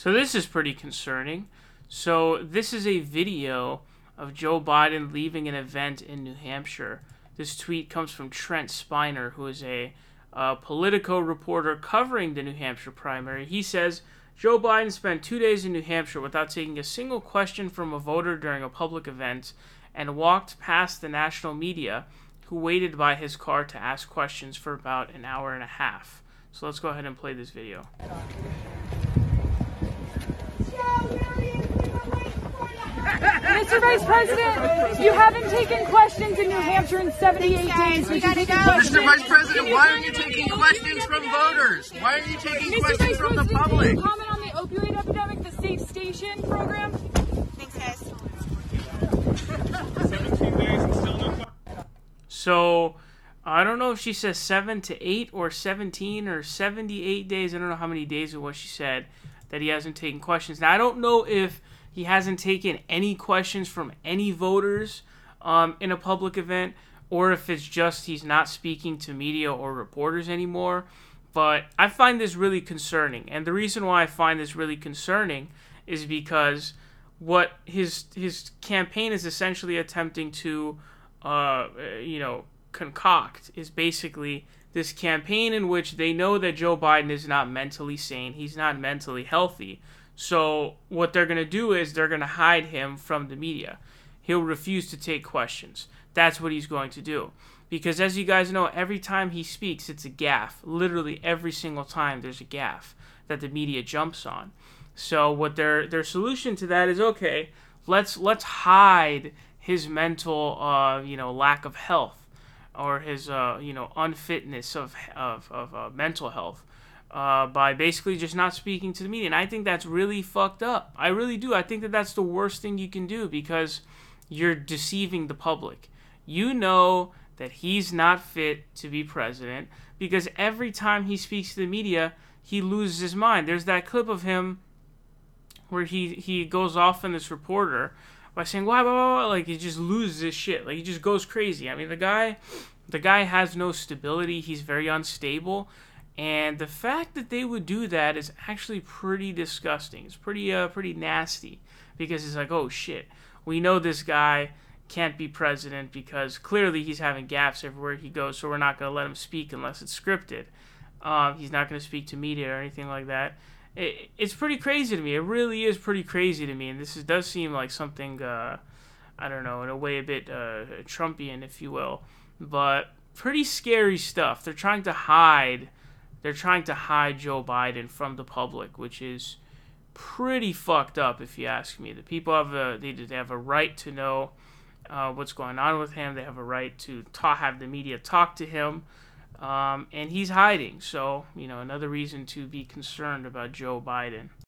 So this is pretty concerning. So this is a video of Joe Biden leaving an event in New Hampshire. This tweet comes from Trent Spiner, who is a Politico reporter covering the New Hampshire primary. He says, Joe Biden spent 2 days in New Hampshire without taking a single question from a voter during a public event and walked past the national media, who waited by his car to ask questions for about an hour and a half. So let's go ahead and play this video. Mr. Vice President, you haven't taken questions in New Hampshire in 78 days. We gotta go. Mr. Vice President, why aren't you taking questions from voters? Why aren't you taking questions from the public? Can you comment on the opioid epidemic, the Safe Station program? Thanks, guys. 17 days and still no. So I don't know if she says 7 to 8 or 17 or 78 days. I don't know how many days it was she said that he hasn't taken questions. Now, I don't know if he hasn't taken any questions from any voters in a public event, or if it's just he's not speaking to media or reporters anymore. But I find this really concerning. And the reason why I find this really concerning is because what his campaign is essentially attempting to, concoct is basically this campaign in which they know that Joe Biden is not mentally sane. He's not mentally healthy. So what they're going to do is they're going to hide him from the media. He'll refuse to take questions. That's what he's going to do. Because as you guys know, every time he speaks, it's a gaffe. Literally every single time there's a gaffe that the media jumps on. So what their solution to that is, okay, let's hide his mental lack of health, or his unfitness of mental health, by basically just not speaking to the media. And I think that's really fucked up. I really do. I think that that's the worst thing you can do, because you're deceiving the public. You know that he's not fit to be president, because every time he speaks to the media, he loses his mind. There's that clip of him where he goes off on this reporter by saying, why, like he just loses his shit. Like he just goes crazy. I mean, the guy has no stability. He's very unstable. And the fact that they would do that is actually pretty disgusting. It's pretty nasty, because it's like, oh shit, we know this guy can't be president because clearly he's having gaffes everywhere he goes, so we're not going to let him speak unless it's scripted. He's not going to speak to media or anything like that. It's pretty crazy to me. It really is pretty crazy to me, and does seem like something, I don't know, in a way a bit Trumpian, if you will, but pretty scary stuff. They're trying to hide Joe Biden from the public, which is pretty fucked up, if you ask me. The people they have a right to know what's going on with him. They have a right to have the media talk to him, and he's hiding. So, another reason to be concerned about Joe Biden.